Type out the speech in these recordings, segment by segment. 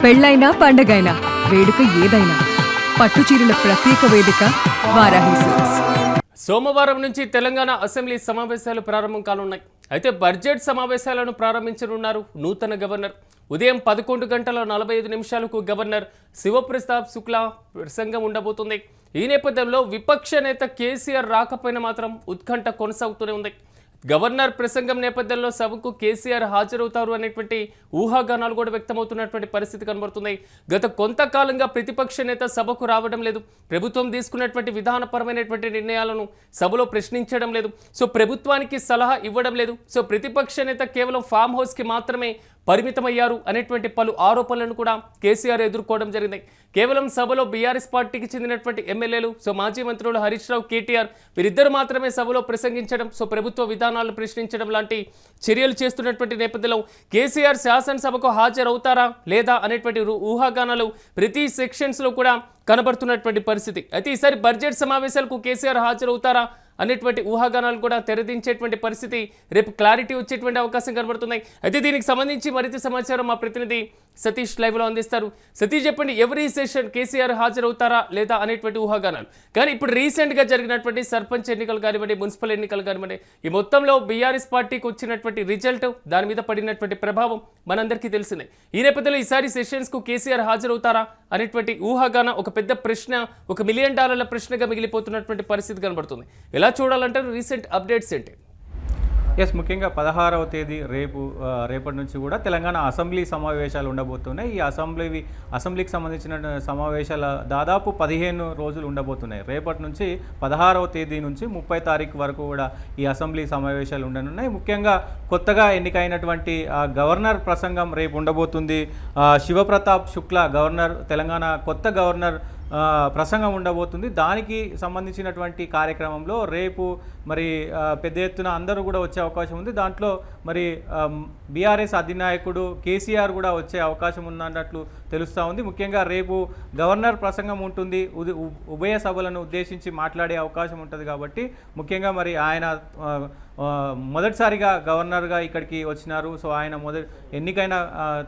పెళ్ళైనా పండగైనా వేడుక ఏదైనా పట్టుచీరల ప్రత్యేక వేదిక వారాహి సిల్క్స్. సోమవారం నుంచి తెలంగాణ అసెంబ్లీ సమావేశాలు ప్రారంభం కానున్నాయి. అయితే బడ్జెట్ సమావేశాలను ప్రారంభించనున్నారు నూతన గవర్నర్. ఉదయం 11:45 గవర్నర్ శివప్రతాప్ శుక్లా ప్రసంగం ఉండబోతుంది. ఈ నేపథ్యంలో విపక్ష నేత కేసీఆర్ రాకపోయినా మాత్రం ఉత్కంఠ కొనసాగుతూనే ఉంది. గవర్నర్ ప్రసంగం నేపథ్యంలో సభకు కేసీఆర్ హాజరవుతారు అనేటువంటి ఊహాగానాలు కూడా వ్యక్తమవుతున్నటువంటి పరిస్థితి కనబడుతుంది. గత కొంతకాలంగా ప్రతిపక్ష నేత సభకు రావడం లేదు. ప్రభుత్వం తీసుకున్నటువంటి విధానపరమైనటువంటి నిర్ణయాలను సభలో ప్రశ్నించడం లేదు. సో ప్రభుత్వానికి సలహా ఇవ్వడం లేదు. సో ప్రతిపక్ష నేత కేవలం ఫామ్ హౌస్కి మాత్రమే పరిమితమయ్యారు అనేటువంటి పలు ఆరోపణలను కూడా కేసీఆర్ ఎదుర్కోవడం జరిగింది. కేవలం సభలో బీఆర్ఎస్ పార్టీకి చెందినటువంటి ఎమ్మెల్యేలు, సో మాజీ మంత్రులు హరీష్ రావు, కేటీఆర్ వీరిద్దరు మాత్రమే సభలో ప్రసంగించడం, సో ప్రభుత్వ విధానాలను ప్రశ్నించడం లాంటి చర్యలు చేస్తున్నటువంటి నేపథ్యంలో కేసీఆర్ శాసనసభకు హాజరవుతారా లేదా అనేటువంటి ఊహాగానాలు ప్రతి సెక్షన్స్లో కూడా కనబడుతున్నటువంటి పరిస్థితి. అయితే ఈసారి బడ్జెట్ సమావేశాలకు కేసీఆర్ హాజరవుతారా అనేటువంటి ఊహాగానాలు కూడా తెరదించేటువంటి పరిస్థితి, రేపు క్లారిటీ వచ్చేటువంటి అవకాశం కనబడుతున్నాయి. అయితే దీనికి సంబంధించి మరింత సమాచారం మా ప్రతినిధి సతీష్ లైవ్లో అందిస్తారు. సతీష్, చెప్పండి, ఎవరీ సెషన్ కేసీఆర్ హాజరవుతారా లేదా అనేటువంటి ఊహాగానాలు. కానీ ఇప్పుడు రీసెంట్గా జరిగినటువంటి సర్పంచ్ ఎన్నికలు కానివ్వండి, మున్సిపల్ ఎన్నికలు కానివ్వండి, ఈ మొత్తంలో బీఆర్ఎస్ పార్టీకి వచ్చినటువంటి రిజల్ట్, దాని మీద పడినటువంటి ప్రభావం మనందరికీ తెలిసిందే. ఈ నేపథ్యంలో ఈసారి సెషన్స్కు కేసీఆర్ హాజరవుతారా అనేటువంటి ఊహాగాన ఒక పెద్ద ప్రశ్న, $1 మిలియన్ ప్రశ్నగా మిగిలిపోతున్నటువంటి పరిస్థితి కనబడుతుంది. ఎలా చూడాలంటారు? రీసెంట్ అప్డేట్స్ ఏంటి? ముఖ్యంగా 16వ తేదీ రేపటి నుంచి కూడా తెలంగాణ అసెంబ్లీ సమావేశాలు ఉండబోతున్నాయి. ఈ అసెంబ్లీకి సంబంధించిన సమావేశాల దాదాపు 15 రోజులు ఉండబోతున్నాయి. రేపటి నుంచి 16వ తేదీ నుంచి 30 తారీఖు వరకు కూడా ఈ అసెంబ్లీ సమావేశాలు ఉండనున్నాయి. ముఖ్యంగా కొత్తగా ఎన్నికైనటువంటి గవర్నర్ ప్రసంగం రేపు ఉండబోతుంది. శివప్రతాప్ శుక్లా తెలంగాణ కొత్త గవర్నర్ ప్రసంగం ఉండబోతుంది. దానికి సంబంధించినటువంటి కార్యక్రమంలో రేపు మరి పెద్ద ఎత్తున అందరూ కూడా వచ్చే అవకాశం ఉంది. దాంట్లో మరి బీఆర్ఎస్ అధినాయకుడు కేసీఆర్ కూడా వచ్చే అవకాశం ఉన్నట్లు తెలుస్తూ ఉంది. ముఖ్యంగా రేపు గవర్నర్ ప్రసంగం ఉంటుంది. ఉభయ సభలను ఉద్దేశించి మాట్లాడే అవకాశం ఉంటుంది. కాబట్టి ముఖ్యంగా మరి ఆయన మొదటిసారిగా గవర్నర్గా ఇక్కడికి వచ్చినారు. సో ఆయన ఎన్నికైన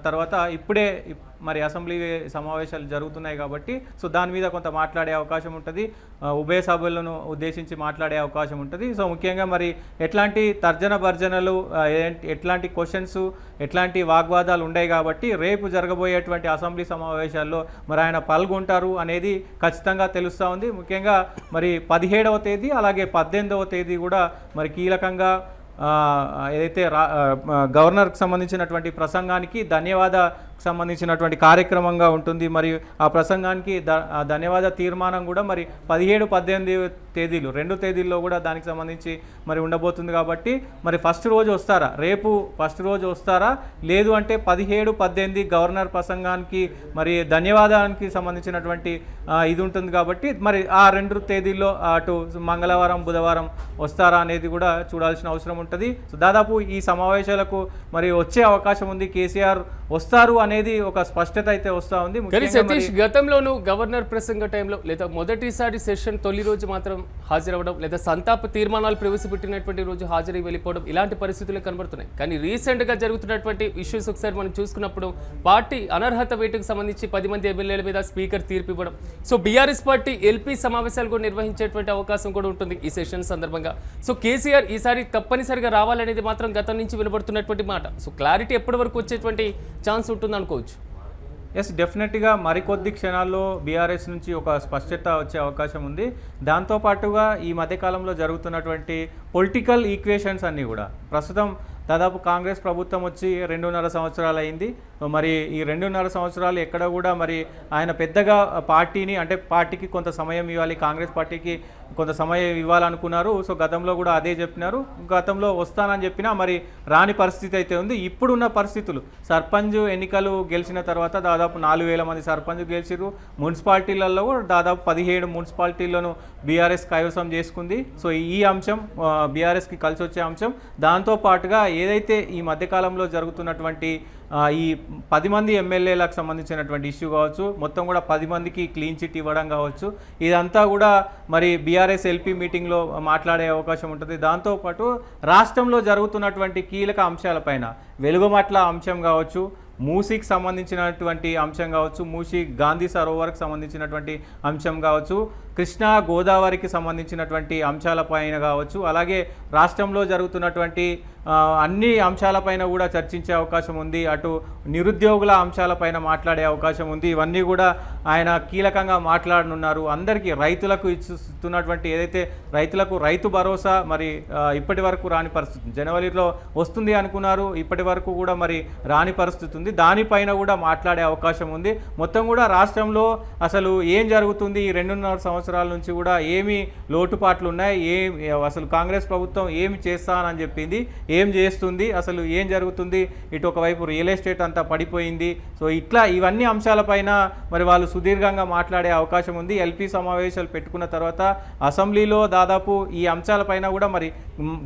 తర్వాత ఇప్పుడే మరి అసెంబ్లీ సమావేశాలు జరుగుతున్నాయి కాబట్టి సో దాని మీద కొంత మాట్లాడే అవకాశం ఉంటుంది. ఉభయ సభలను ఉద్దేశించి మాట్లాడే అవకాశం ఉంటుంది. సో ముఖ్యంగా మరి ఎట్లాంటి తర్జన భర్జనలు, ఎట్లాంటి క్వశ్చన్స్, ఎట్లాంటి వాగ్వాదాలు ఉన్నాయి కాబట్టి రేపు జరగబోయేటువంటి అసెంబ్లీ సమావేశాల్లో మరి ఆయన పాల్గొంటారు అనేది ఖచ్చితంగా తెలుస్తూ ఉంది. ముఖ్యంగా మరి 17వ తేదీ అలాగే 18వ తేదీ కూడా మరి కీలకంగా ఏదైతే గవర్నర్కి సంబంధించినటువంటి ప్రసంగానికి ధన్యవాద సంబంధించినటువంటి కార్యక్రమంగా ఉంటుంది. మరియు ఆ ప్రసంగానికి ధన్యవాద తీర్మానం కూడా మరి 17, 18 తేదీలు 2 తేదీల్లో కూడా దానికి సంబంధించి మరి ఉండబోతుంది. కాబట్టి మరి ఫస్ట్ రోజు వస్తారా, రేపు ఫస్ట్ రోజు వస్తారా, లేదు అంటే 17, 18 గవర్నర్ ప్రసంగానికి మరి ధన్యవాదానికి సంబంధించినటువంటి ఇది ఉంటుంది. కాబట్టి మరి ఆ 2 తేదీల్లో అటు మంగళవారం, బుధవారం వస్తారా అనేది కూడా చూడాల్సిన అవసరం ఉంటుంది. సో దాదాపు ఈ సమావేశాలకు మరి వచ్చే అవకాశం ఉంది. కేసీఆర్ వస్తారు అనేది ఒక స్పష్టత అయితే వస్తూ ఉంది. సతీష్, గతంలోనూ గవర్నర్ ప్రసంగ టైంలో లేదా మొదటిసారి సెషన్ తొలి రోజు మాత్రం హాజరవడం, లేదా సంతాప తీర్మానాలు ప్రవేశపెట్టినటువంటి రోజు హాజరై వెళ్ళిపోవడం, ఇలాంటి పరిస్థితులు కనబడుతున్నాయి. కానీ రీసెంట్గా జరుగుతున్నటువంటి ఇష్యూస్ ఒకసారి మనం చూసుకున్నప్పుడు పార్టీ అనర్హత వేటుకు సంబంధించి 10 మంది ఎమ్మెల్యేల మీద స్పీకర్ తీర్పు ఇవ్వడం, సో బీఆర్ఎస్ పార్టీ ఎల్పీ సమావేశాలు కూడా నిర్వహించేటువంటి అవకాశం కూడా ఉంటుంది ఈ సెషన్ సందర్భంగా. సో కేసీఆర్ ఈసారి తప్పనిసరిగా రావాలనేది మాత్రం గతం నుంచి వినబడుతున్నటువంటి మాట. సో క్లారిటీ ఎప్పటి వరకు వచ్చేటువంటి ఛాన్స్ ఉంటుంది అనుకోవచ్చు? డెఫినెట్గా మరికొద్ది క్షణాల్లో బీఆర్ఎస్ నుంచి ఒక స్పష్టత వచ్చే అవకాశం ఉంది. దాంతోపాటుగా ఈ మధ్యకాలంలో జరుగుతున్నటువంటి పొలిటికల్ ఈక్వేషన్స్ అన్నీ కూడా ప్రస్తుతం దాదాపు కాంగ్రెస్ ప్రభుత్వం వచ్చి 2.5 సంవత్సరాలు అయింది. మరి ఈ 2.5 సంవత్సరాలు ఎక్కడ కూడా మరి ఆయన పెద్దగా పార్టీకి కొంత సమయం ఇవ్వాలి, కాంగ్రెస్ పార్టీకి కొంత సమయం ఇవ్వాలనుకున్నారు. సో గతంలో కూడా అదే చెప్పినారు. గతంలో వస్తానని చెప్పినా మరి రాని పరిస్థితి అయితే ఉంది. ఇప్పుడున్న పరిస్థితులు, సర్పంచ్ ఎన్నికలు గెలిచిన తర్వాత దాదాపు 4,000 మంది సర్పంచ్ గెలిచిరు. మున్సిపాలిటీలలో కూడా దాదాపు 17 మున్సిపాలిటీలను బీఆర్ఎస్ కైవసం చేసుకుంది. సో ఈ అంశం బీఆర్ఎస్కి కలిసి వచ్చే అంశం. దాంతోపాటుగా ఏదైతే ఈ మధ్యకాలంలో జరుగుతున్నటువంటి ఈ 10 మంది ఎమ్మెల్యేలకు సంబంధించినటువంటి ఇష్యూ కావచ్చు, మొత్తం కూడా 10 మందికి క్లీన్ చిట్ ఇవ్వడం కావచ్చు, ఇదంతా కూడా మరి బీఆర్ఎస్ ఎల్పీ మీటింగ్లో మాట్లాడే అవకాశం ఉంటుంది. దాంతోపాటు రాష్ట్రంలో జరుగుతున్నటువంటి కీలక అంశాలపైన వెలుగుమట్ల అంశం కావచ్చు, మూసీకి సంబంధించినటువంటి అంశం కావచ్చు, మూసీ గాంధీ సరోవర్కి సంబంధించినటువంటి అంశం కావచ్చు, కృష్ణా గోదావరికి సంబంధించినటువంటి అంశాలపైన కావచ్చు, అలాగే రాష్ట్రంలో జరుగుతున్నటువంటి అన్ని అంశాలపైన కూడా చర్చించే అవకాశం ఉంది. అటు నిరుద్యోగుల అంశాలపైన మాట్లాడే అవకాశం ఉంది. ఇవన్నీ కూడా ఆయన కీలకంగా మాట్లాడనున్నారు. అందరికీ రైతులకు ఇస్తున్నటువంటి ఏదైతే రైతులకు రైతు భరోసా మరి ఇప్పటి వరకు రాని పరిస్థితి, జనవరిలో వస్తుంది అనుకున్నారు, ఇప్పటి వరకు కూడా మరి రాని పరిస్థితి ఉంది. దానిపైన కూడా మాట్లాడే అవకాశం ఉంది. మొత్తం కూడా రాష్ట్రంలో అసలు ఏం జరుగుతుంది, ఈ 2.5 సంవత్సరాల నుంచి కూడా ఏమి లోటుపాట్లు ఉన్నాయి, అసలు కాంగ్రెస్ ప్రభుత్వం ఏమి చేస్తానని చెప్పింది, ఏం చేస్తుంది, అసలు ఏం జరుగుతుంది, ఇటు ఒకవైపు రియల్ ఎస్టేట్ అంతా పడిపోయింది. సో ఇట్లా ఇవన్నీ అంశాలపైన మరి వాళ్ళు సుదీర్ఘంగా మాట్లాడే అవకాశం ఉంది. ఎల్పీ సమావేశాలు పెట్టుకున్న తర్వాత అసెంబ్లీలో దాదాపు ఈ అంశాలపైన కూడా మరి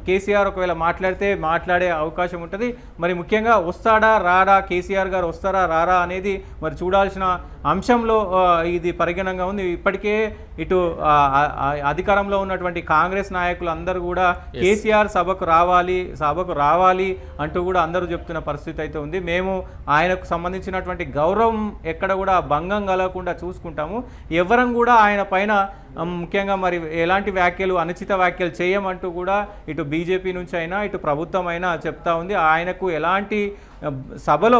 కేసీఆర్ ఒకవేళ మాట్లాడే అవకాశం ఉంటుంది. మరి ముఖ్యంగా వస్తాడా రాడా, కేసీఆర్ గారు వస్తారా రారా అనేది మరి చూడాల్సిన అంశంలో ఇది పరిగణంగా ఉంది. ఇప్పటికే ఇటు అధికారంలో ఉన్నటువంటి కాంగ్రెస్ నాయకులు అందరూ కూడా కేసీఆర్ సభకు రావాలి అంటూ కూడా అందరూ చెప్తున్న పరిస్థితి అయితే ఉంది. మేము ఆయనకు సంబంధించినటువంటి గౌరవం ఎక్కడ కూడా భంగం కలగకుండా చూసుకుంటాము. ఎవరం కూడా ఆయన పైన ముఖ్యంగా మరి ఎలాంటి వ్యాఖ్యలు, అనుచిత వ్యాఖ్యలు చేయమంటూ కూడా ఇటు బీజేపీ నుంచి అయినా ఇటు ప్రభుత్వం అయినా చెప్తా ఉంది. ఆయనకు ఎలాంటి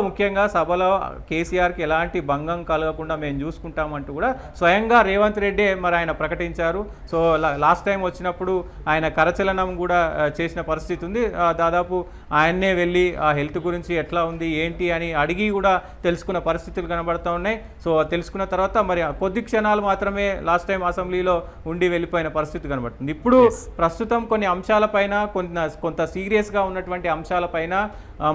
ముఖ్యంగా సభలో కేసీఆర్కి ఎలాంటి భంగం కలగకుండా మేము చూసుకుంటామంటూ కూడా స్వయంగా రేవంత్ రెడ్డి మరి ఆయన ప్రకటించారు. సో లాస్ట్ టైం వచ్చినప్పుడు ఆయన కరచలనం కూడా చేసిన పరిస్థితి ఉంది. దాదాపు ఆయన్నే వెళ్ళి ఆ హెల్త్ గురించి ఎట్లా ఉంది ఏంటి అని అడిగి కూడా తెలుసుకున్న పరిస్థితులు కనబడుతూ ఉన్నాయి. సో తెలుసుకున్న తర్వాత మరి కొద్ది క్షణాలు మాత్రమే లాస్ట్ టైం అసెంబ్లీలో ఉండి వెళ్ళిపోయిన పరిస్థితి కనబడుతుంది. ఇప్పుడు ప్రస్తుతం కొన్ని అంశాలపైన కొంత సీరియస్గా ఉన్నటువంటి అంశాలపైన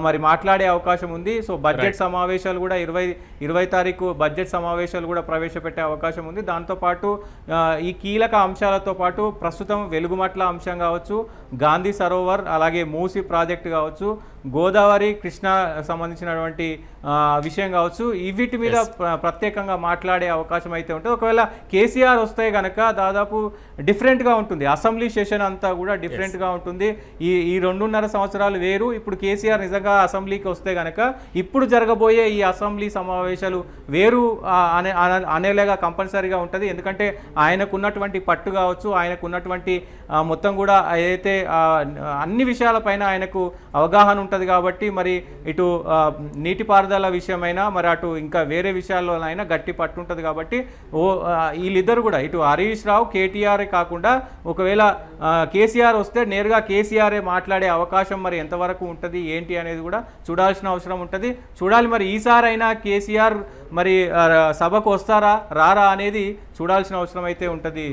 మరి మాట్లాడే అవకాశం ఉంది. సో బడ్జెట్ సమావేశాలు కూడా 20 తారీఖు బడ్జెట్ సమావేశాలు కూడా ప్రవేశపెట్టే అవకాశం ఉంది. దాంతోపాటు ఈ కీలక అంశాలతో పాటు ప్రస్తుతం వెలుగుమట్ల అంశం కావచ్చు, గాంధీ సరోవర్, అలాగే మూసీ ప్రాజెక్టు కావచ్చు, గోదావరి కృష్ణా సంబంధించినటువంటి విషయం కావచ్చు, వీటి మీద ప్రత్యేకంగా మాట్లాడే అవకాశం అయితే ఉంటుంది. ఒకవేళ కేసీఆర్ వస్తే కనుక దాదాపు డిఫరెంట్గా ఉంటుంది. అసెంబ్లీ సెషన్ అంతా కూడా డిఫరెంట్గా ఉంటుంది. ఈ 2.5 సంవత్సరాలు వేరు. ఇప్పుడు కేసీఆర్ నిజంగా అసెంబ్లీకి వస్తే కనుక ఇప్పుడు జరగబోయే ఈ అసెంబ్లీ సమావేశాలు వేరు అనేలాగా కంపల్సరీగా ఉంటుంది. ఎందుకంటే ఆయనకున్నటువంటి పట్టు కావచ్చు, ఆయనకున్నటువంటి మొత్తం కూడా ఏదైతే అన్ని విషయాలపైన ఆయనకు అవగాహన ఉంటుంది కాబట్టి మరి ఇటు నీటిపారుదల విషయమైనా మరి అటు ఇంకా వేరే విషయాల్లోనైనా గట్టి పట్టు ఉంటుంది కాబట్టి వీళ్ళిద్దరు కూడా ఇటు హరీష్ రావు కేటీఆర్ కాకుండా ఒకవేళ కేసీఆర్ వస్తే నేరుగా కేసీఆరే మాట్లాడే అవకాశం మరి ఎంతవరకు ఉంటుంది ఏంటి అనేది కూడా చూడాల్సిన అవసరం ఉంటుంది. చూడాలి మరి ఈసారైనా కేసీఆర్ మరి సభకు వస్తారా రారా అనేది చూడాల్సిన అవసరం అయితే ఉంటుంది.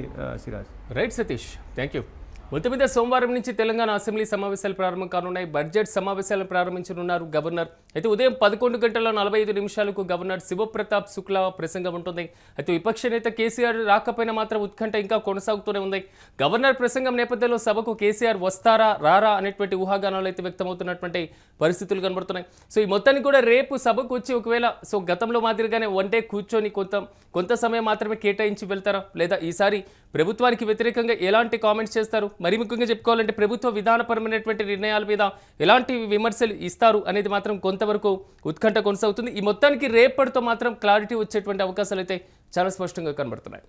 Siraj. Right Satish, thank you. మొత్తం మీద సోమవారం నుంచి తెలంగాణ అసెంబ్లీ సమావేశాలు ప్రారంభం కానున్నాయి. బడ్జెట్ సమావేశాలను ప్రారంభించనున్నారు గవర్నర్. అయితే ఉదయం 11:45 గవర్నర్ శివప్రతాప్ శుక్లా ప్రసంగం ఉంటుంది. అయితే విపక్ష నేత కేసీఆర్ రాకపోయినా మాత్రం ఉత్కంఠ ఇంకా కొనసాగుతూనే ఉంది. గవర్నర్ ప్రసంగం నేపథ్యంలో సభకు కేసీఆర్ వస్తారా రారా అనేటువంటి ఊహాగానాలు అయితే వ్యక్తమవుతున్నటువంటి పరిస్థితులు కనబడుతున్నాయి. సో ఈ మొత్తానికి కూడా రేపు సభకు వచ్చి ఒకవేళ గతంలో మాదిరిగానే వన్ డే కూర్చొని కొంత సమయం మాత్రమే కేటాయించి వెళ్తారా, లేదా ఈసారి ప్రభుత్వానికి వ్యతిరేకంగా ఎలాంటి కామెంట్స్ చేస్తారు, మరి ముఖ్యంగా చెప్పుకోవాలంటే ప్రభుత్వ విధానపరమైనటువంటి నిర్ణయాల మీద ఎలాంటి విమర్శలు ఇస్తారు అనేది మాత్రం కొంతవరకు ఉత్కంఠ కొనసాగుతుంది. ఈ మొత్తానికి రేపటితో మాత్రం క్లారిటీ వచ్చేటువంటి అవకాశాలు అయితే చాలా స్పష్టంగా కనబడుతున్నాయి.